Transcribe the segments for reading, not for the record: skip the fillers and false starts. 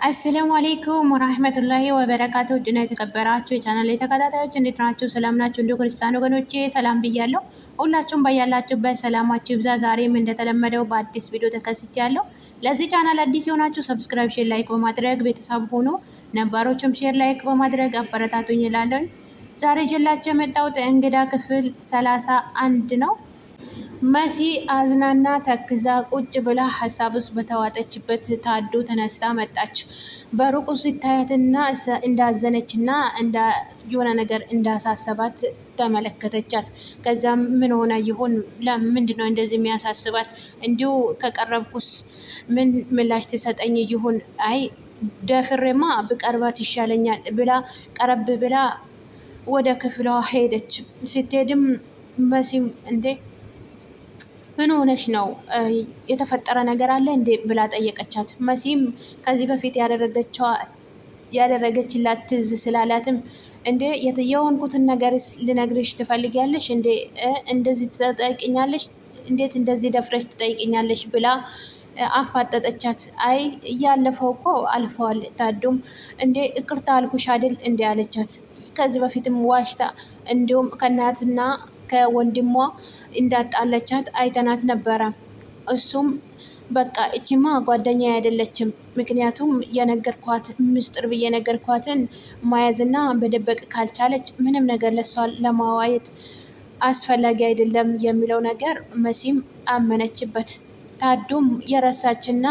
አሰላሙ አሌይኩም ወራህመቱላሂ ወበረካቱ። ውድና የተከበራችሁ የቻናል ተከታታዮች እንዴት ናችሁ? ሰላም ናችሁ? እንዲሁ ክርስቲያን ወገኖቼ ሰላም ብያለሁ። ሁላችሁም ባያላችሁበት ሰላማችሁ ይብዛ። ዛሬም እንደተለመደው በአዲስ ቪዲዮ ተከስቻለሁ። ለዚህ ቻናል አዲስ የሆናችሁ ሰብስክራይብ፣ ሼር፣ ላይክ በማድረግ ቤተሰብ ሆኖ ነባሮችም ሼር ላይክ በማድረግ አበረታቱኝ እላለሁ። ዛሬ ይዤላችሁ የመጣሁት እንግዳ ክፍል 31 ነው። መሲ አዝናና ተክዛ ቁጭ ብላ ሀሳብ ውስጥ በተዋጠችበት ታዱ ተነስታ መጣች። በሩቁ ሲታያትና እንዳዘነችና የሆነ ነገር እንዳሳሰባት ተመለከተቻት። ከዛም ምን ሆነ ይሆን? ለምንድን ነው እንደዚህ የሚያሳስባት? እንዲሁ ከቀረብኩስ ምን ምላሽ ትሰጠኝ ይሆን? አይ ደፍሬማ ብቀርባት ይሻለኛል ብላ ቀረብ ብላ ወደ ክፍሏ ሄደች። ስትሄድም መሲም እንዴ ምን ሆነሽ ነው? የተፈጠረ ነገር አለ እንዴ ብላ ጠየቀቻት። መሲም ከዚህ በፊት ያደረገችላት ትዝ ስላላትም እንዴ የሆንኩትን ነገርስ ልነግርሽ ትፈልጊያለሽ እንዴ? እንደዚህ ትጠይቅኛለሽ? እንዴት እንደዚህ ደፍረሽ ትጠይቅኛለሽ? ብላ አፋጠጠቻት። አይ እያለፈው እኮ አልፈዋል። ታዱም እንዴ ይቅርታ አልኩሽ አይደል እንዴ አለቻት። ከዚህ በፊትም ዋሽታ እንዲሁም ከእናትና ከወንድሟ እንዳጣለቻት አይተናት ነበረ። እሱም በቃ እቺማ ጓደኛ አይደለችም፣ ምክንያቱም የነገርኳት ምስጢር ብዬ ነገርኳትን ማያዝና በደበቅ ካልቻለች ምንም ነገር ለሷ ለማዋየት አስፈላጊ አይደለም የሚለው ነገር መሲም አመነችበት። ታዱም የረሳችና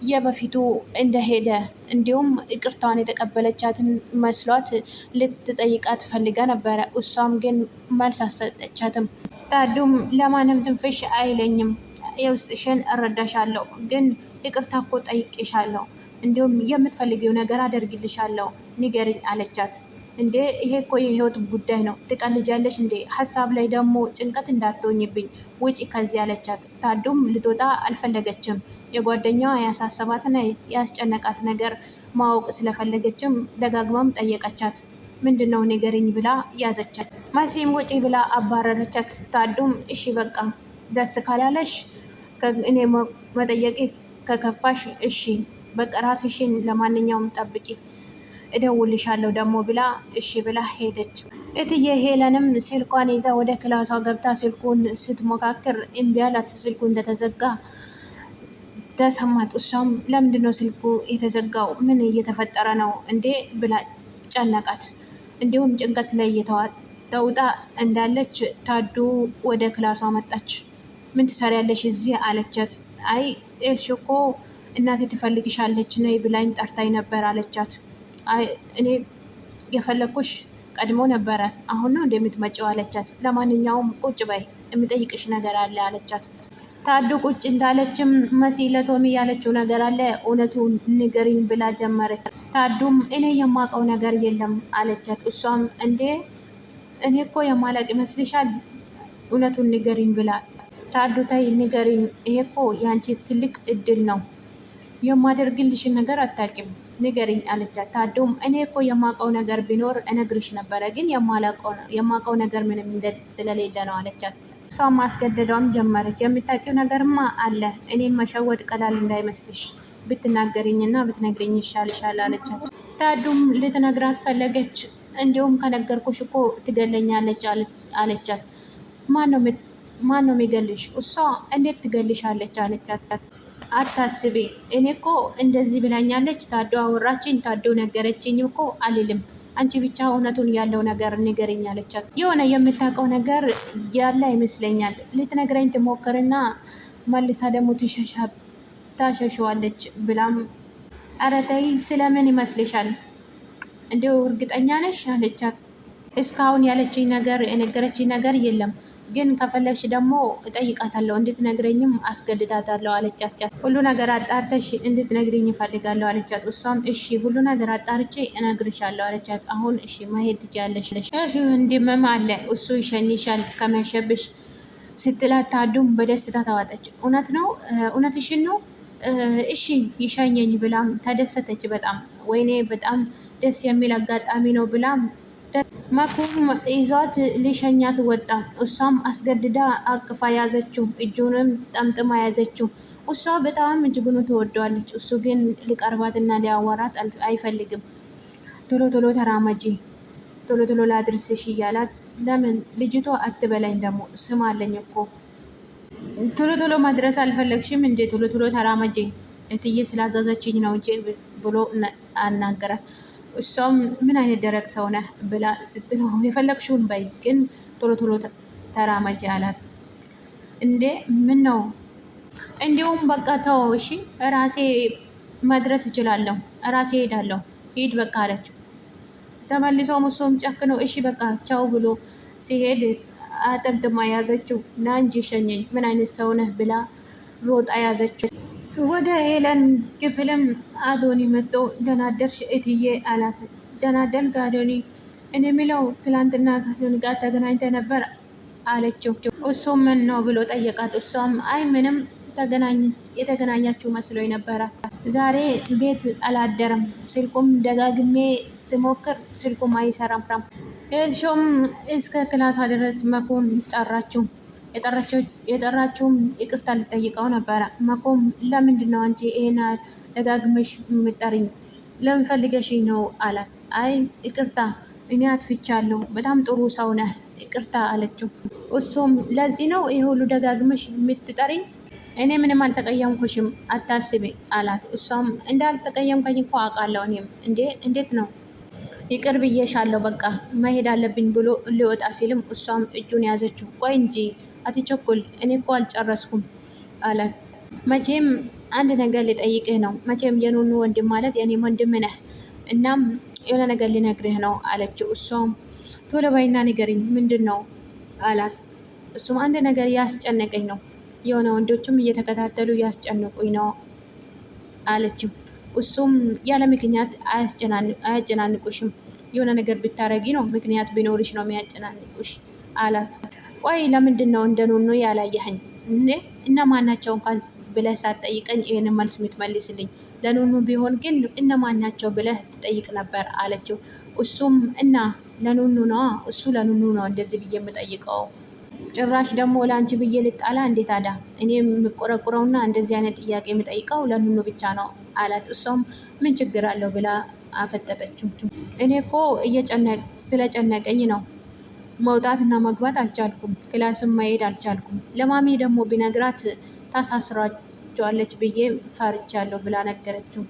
የበፊቱ እንደሄደ እንዲሁም ይቅርታዋን የተቀበለቻትን መስሏት ልትጠይቃት ፈልጋ ነበረ። እሷም ግን መልስ አልሰጠቻትም። ታዱም ለማንም ትንፍሽ አይለኝም፣ የውስጥሽን እረዳሻለሁ፣ ግን ይቅርታ እኮ ጠይቄሻለሁ፣ እንዲሁም የምትፈልጊው ነገር አደርግልሻለሁ፣ ንገሪኝ አለቻት። እንዴ ይሄ እኮ የህይወት ጉዳይ ነው፣ ትቀልጃለሽ እንዴ? ሀሳብ ላይ ደግሞ ጭንቀት እንዳትሆኝብኝ ውጪ ከዚህ አለቻት። ታዱም ልትወጣ አልፈለገችም። የጓደኛዋ ያሳሰባትና ያስጨነቃት ነገር ማወቅ ስለፈለገችም ደጋግማም ጠየቀቻት። ምንድን ነው ንገሪኝ ብላ ያዘቻት። መሲም ውጪ ብላ አባረረቻት። ታዱም እሺ በቃ ደስ ካላለሽ እኔ መጠየቄ ከከፋሽ እሺ በቃ ራስሽን ለማንኛውም ጠብቂ እደውልሻለሁ ደግሞ ብላ እሺ ብላ ሄደች። እትዬ ሄለንም ስልኳን ይዛ ወደ ክላሷ ገብታ ስልኩን ስትሞካክር እምቢ አላት። ስልኩ እንደተዘጋ ተሰማት። እሷም ለምንድነው ስልኩ የተዘጋው? ምን እየተፈጠረ ነው እንዴ ብላ ጨነቃት። እንዲሁም ጭንቀት ላይ ተውጣ እንዳለች ታዱ ወደ ክላሷ መጣች። ምን ትሰሪያለሽ እዚህ አለቻት። አይ ኤልሽ እኮ እናቴ ትፈልግሻለች ነይ ብላኝ ጠርታኝ ነበር አለቻት። አይ እኔ የፈለግኩሽ ቀድሞ ነበረ፣ አሁን ነው እንደምትመጪው አለቻት። ለማንኛውም ቁጭ በይ የምጠይቅሽ ነገር አለ አለቻት። ታዱ ቁጭ እንዳለችም መሲ ለቶሚ ያለችው ነገር አለ እውነቱ ንገሪኝ ብላ ጀመረች። ታዱም እኔ የማውቀው ነገር የለም አለቻት። እሷም እንዴ እኔ እኮ የማላቅ ይመስልሻል? እውነቱን ንገሪኝ ብላ ታዱ ተይ ንገሪኝ፣ ይሄ እኮ የአንቺ ትልቅ እድል ነው፣ የማደርግልሽን ነገር አታውቂም ንገሪኝ አለቻት። ታዱም እኔ እኮ የማውቀው ነገር ቢኖር እነግርሽ ነበረ፣ ግን የማውቀው ነገር ምንም ስለሌለ ነው አለቻት። እሷም ማስገደዷም ጀመረች። የምታውቂው ነገርማ አለ፣ እኔን መሸወድ ቀላል እንዳይመስልሽ፣ ብትናገሪኝና ብትነግሪኝ ይሻልሻል አለቻት። ታዱም ልትነግራት ፈለገች። እንዲሁም ከነገርኩሽ እኮ ትገለኛለች አለቻት። ማን ነው የሚገልሽ? እሷ እንዴት ትገልሻለች አለቻት። አታስቢ፣ እኔ እኮ እንደዚህ ብላኛለች፣ ታዶ አወራችኝ፣ ታዶ ነገረችኝ እኮ አልልም፣ አንቺ ብቻ እውነቱን ያለው ነገር ንገሪኝ አለቻት። የሆነ የምታውቀው ነገር ያለ ይመስለኛል። ልትነግረኝ ትሞክርና መልሳ ደግሞ ታሸሸዋለች ብላም ኧረ ተይ ስለምን ይመስልሻል? እንዲሁ እርግጠኛ ነሽ አለቻት። እስካሁን ያለችኝ ነገር የነገረችኝ ነገር የለም፣ ግን ከፈለግሽ ደግሞ እጠይቃታለሁ፣ እንድትነግረኝም አስገድዳታለሁ አለቻት። ሁሉ ነገር አጣርተሽ እንድትነግሪኝ ይፈልጋለሁ አለቻት። እሷም እሺ ሁሉ ነገር አጣርቼ እነግርሻለሁ አለቻት። አሁን እሺ መሄድ ትችያለሽ፣ እሺ እንዲመም አለ እሱ ይሸኝሻል ከመሸብሽ ስትላት ታዱም በደስታ ተዋጠች። እውነት ነው? እውነትሽን ነው? እሺ ይሸኘኝ ብላም ተደሰተች በጣም። ወይኔ በጣም ደስ የሚል አጋጣሚ ነው ብላም መኩም ይዟት ሊሸኛት ወጣ። እሷም አስገድዳ አቅፋ ያዘችው፣ እጁንም ጠምጥማ ያዘችው። እሷ በጣም እጅጉኑ ትወደዋለች። እሱ ግን ሊቀርባትና ሊያወራት አይፈልግም። ቶሎ ቶሎ ተራመጂ፣ ቶሎ ቶሎ ላድርስሽ እያላት ለምን ልጅቷ አትበላኝ ደግሞ ስም አለኝ እኮ ቶሎ ቶሎ ማድረስ አልፈለግሽም እንዴ? ቶሎ ቶሎ ተራመጂ እትዬ ስላዘዘችኝ ነው እንጂ ብሎ አናገራት። እሷም ምን አይነት ደረቅ ሰው ነህ ብላ ስትለው የፈለግሽውን በይ ግን ቶሎ ቶሎ ተራመጂ አላት። እንዴ ምን ነው? እንዲሁም በቃ ተው እሺ፣ ራሴ መድረስ እችላለሁ፣ ራሴ ሄዳለሁ፣ ሂድ በቃ አለችው። ተመልሰውም እሱም ጨክነው እሺ በቃ ቻው ብሎ ሲሄድ አጠምጥማ ያዘችው። ና እንጂ ሸኘኝ፣ ምን አይነት ሰው ነህ ብላ ሮጣ ያዘችው። ወደ ኤለን ክፍልም አዶኒ መጥቶ ደህና አደርሽ እትዬ አላት። ደህና አደርክ አዶኒ፣ እኔ የሚለው ትላንትና ከአዶኒ ጋር ተገናኝተ ነበር አለችው። እሱም ምን ነው ብሎ ጠየቃት። እሷም አይ ምንም የተገናኛችው መስሎኝ ነበረ። ዛሬ ቤት አላደረም፣ ስልኩም ደጋግሜ ስሞክር ስልኩም አይሰራም። ኤልሾም እስከ ክላሳ ድረስ መኩን ጠራችው። የጠራችውም ይቅርታ ልጠይቀው ነበረ። መኩም ለምንድን ነው አንቺ ይሄን ደጋግመሽ የምጠሪኝ? ለምን ፈልገሽኝ ነው አላት። አይ ይቅርታ እኔ አጥፍቻለሁ፣ በጣም ጥሩ ሰው ነህ፣ ይቅርታ አለችው። እሱም ለዚህ ነው ይሄ ሁሉ ደጋግመሽ የምትጠሪኝ? እኔ ምንም አልተቀየምኩሽም አታስቢ አላት። እሷም እንዳልተቀየምከኝ እኮ አውቃለሁ። እኔም እንዴት ነው ይቅር ብዬሻለሁ፣ በቃ መሄድ አለብኝ ብሎ ሊወጣ ሲልም እሷም እጁን ያዘችው። ቆይ እንጂ አትቸኩል፣ እኔ እኮ አልጨረስኩም አላት። መቼም አንድ ነገር ሊጠይቅህ ነው። መቼም የኑኑ ወንድም ማለት የኔም ወንድም ነህ፣ እናም የሆነ ነገር ሊነግርህ ነው አለችው። እሷም ቶሎ በይና ንገሪኝ፣ ምንድን ነው አላት። እሱም አንድ ነገር ያስጨነቀኝ ነው፣ የሆነ ወንዶችም እየተከታተሉ ያስጨንቁኝ ነው አለችው። እሱም ያለ ምክንያት አያጨናንቁሽም፣ የሆነ ነገር ብታረጊ ነው ምክንያት ቢኖርሽ ነው የሚያጨናንቁሽ አላት። ቆይ ለምንድን ነው እንደ ኑኑ ያላየኸኝ? እነማናቸው እንኳን ብለህ ሳትጠይቀኝ ይህን መልስ የምትመልስልኝ? ለኑኑ ቢሆን ግን እነማናቸው ብለህ ትጠይቅ ነበር አለችው። እሱም እና ለኑኑ ነው፣ እሱ ለኑኑ ነው እንደዚህ ብዬ የምጠይቀው፣ ጭራሽ ደግሞ ለአንቺ ብዬ ልጣላ እንዴት አዳ? እኔ የምቆረቁረውና እንደዚህ አይነት ጥያቄ የምጠይቀው ለኑኑ ብቻ ነው አላት። እሷም ምን ችግር አለው ብላ አፈጠጠችው። እኔ እኮ ስለጨነቀኝ ነው፣ መውጣትና መግባት አልቻልኩም፣ ክላስም መሄድ አልቻልኩም። ለማሚ ደግሞ ቢነግራት ታሳስራቸዋለች ብዬ ፈርቻለሁ ብላ ነገረችው።